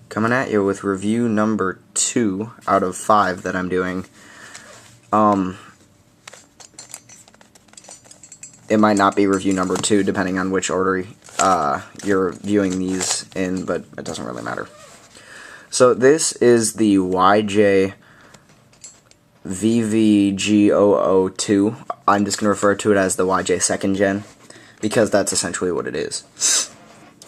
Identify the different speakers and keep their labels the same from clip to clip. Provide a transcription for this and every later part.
Speaker 1: coming at you with review number 2 out of 5 that I'm doing. It might not be review number 2 depending on which order you're viewing these in, but it doesn't really matter. So this is the YJ VVG002. I'm just going to refer to it as the YJ 2nd Gen because that's essentially what it is.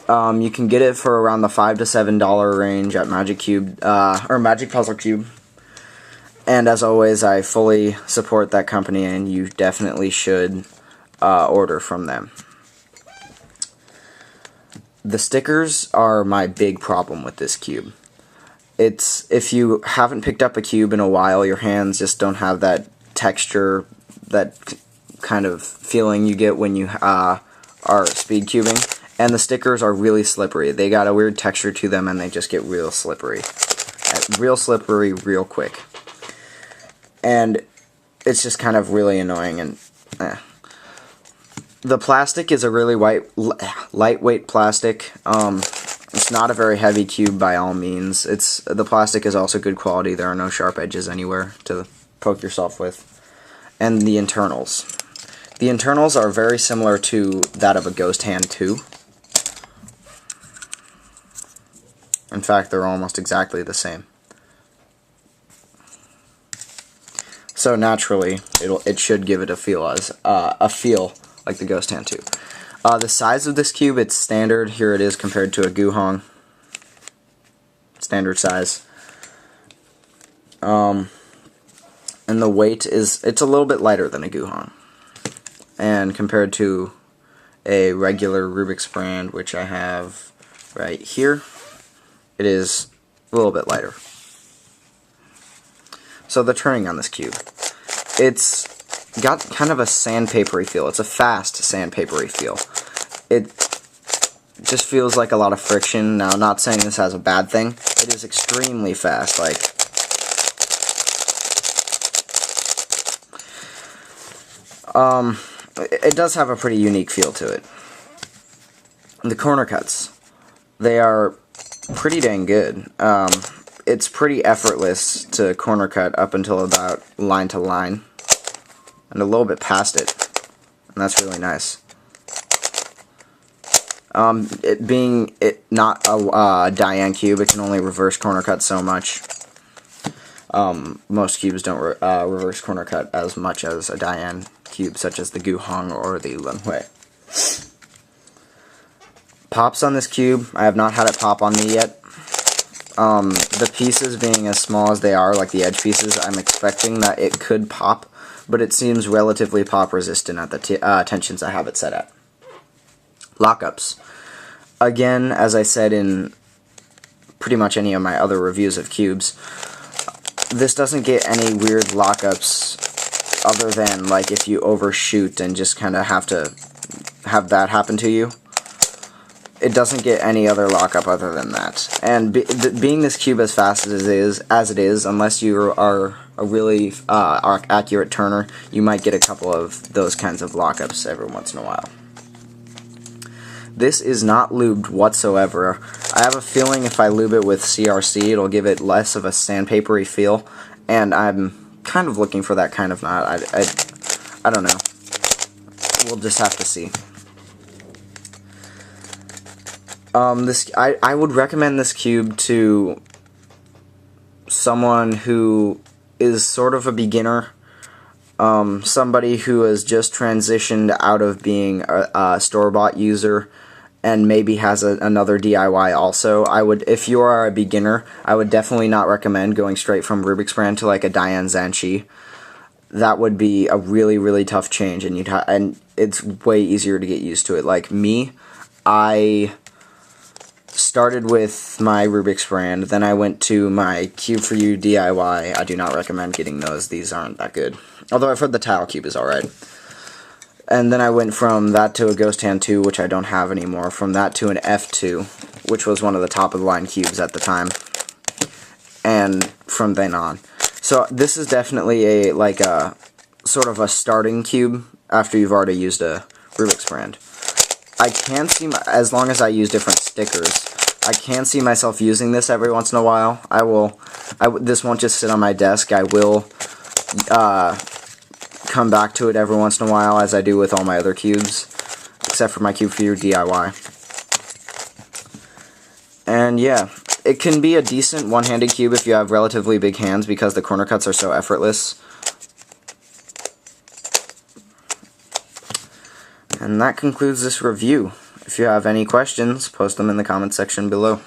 Speaker 1: You can get it for around the $5 to $7 range at Magic Cube, or Magic Puzzle Cube. And as always, I fully support that company, and you definitely should order from them. The stickers are my big problem with this cube. If you haven't picked up a cube in a while, your hands just don't have that texture, that kind of feeling you get when you are speed cubing. And the stickers are really slippery. They got a weird texture to them, and they just get real slippery. Real slippery, real quick. And it's just kind of really annoying. And the plastic is a really lightweight plastic. It's not a very heavy cube by all means. The plastic is also good quality. There are no sharp edges anywhere to poke yourself with. And the internals. The internals are very similar to that of a Ghost Hand 2. In fact, they're almost exactly the same. So naturally, it should give it a feel like the Ghost Hand 2. The size of this cube, it's standard. Here it is compared to a Guhong. Standard size. And the weight it's a little bit lighter than a Guhong. And compared to a regular Rubik's brand, which I have right here, it is a little bit lighter. So the turning on this cube, it's got kind of a sandpapery feel. It's a fast sandpapery feel. It just feels like a lot of friction. Now, I'm not saying this has a bad thing. It is extremely fast. It does have a pretty unique feel to it. The corner cuts, they are pretty dang good. It's pretty effortless to corner cut up until about line to line, and a little bit past it, and that's really nice. It being not a Diane cube, it can only reverse corner cut so much. Most cubes don't reverse corner cut as much as a Diane cube, such as the Guhong or the Lunhui. Pops on this cube, I have not had it pop on me yet. The pieces being as small as they are, like the edge pieces, I'm expecting that it could pop, but it seems relatively pop resistant at the tensions I have it set at. Lockups. Again, as I said in pretty much any of my other reviews of cubes, this doesn't get any weird lockups other than like if you overshoot and just kind of have to have that happen to you. It doesn't get any other lockup other than that. And being this cube as fast as it is, unless you are a really accurate turner, you might get a couple of those kinds of lockups every once in a while. This is not lubed whatsoever. I have a feeling if I lube it with CRC, it'll give it less of a sandpapery feel, and I'm kind of looking for that kind of knot. I don't know. We'll just have to see. I would recommend this cube to someone who is sort of a beginner, somebody who has just transitioned out of being a store-bought user and maybe has another DIY also. If you are a beginner, I would definitely not recommend going straight from Rubik's brand to like a Diane Zanchi. That would be a really, really tough change, and it's way easier to get used to it. Like me, I started with my Rubik's brand, then I went to my Cube for You DIY. I do not recommend getting those. These aren't that good. Although I've heard the Tile Cube is alright. And then I went from that to a Ghost Hand 2, which I don't have anymore. From that to an F2, which was one of the top-of-the-line cubes at the time. And from then on. So this is definitely a sort of a starting cube after you've already used a Rubik's brand. I can see, as long as I use different stickers, I can see myself using this every once in a while. This won't just sit on my desk. I will come back to it every once in a while, as I do with all my other cubes, except for my Cube Fever DIY. And yeah, it can be a decent one-handed cube if you have relatively big hands, because the corner cuts are so effortless. And that concludes this review. If you have any questions, post them in the comments section below.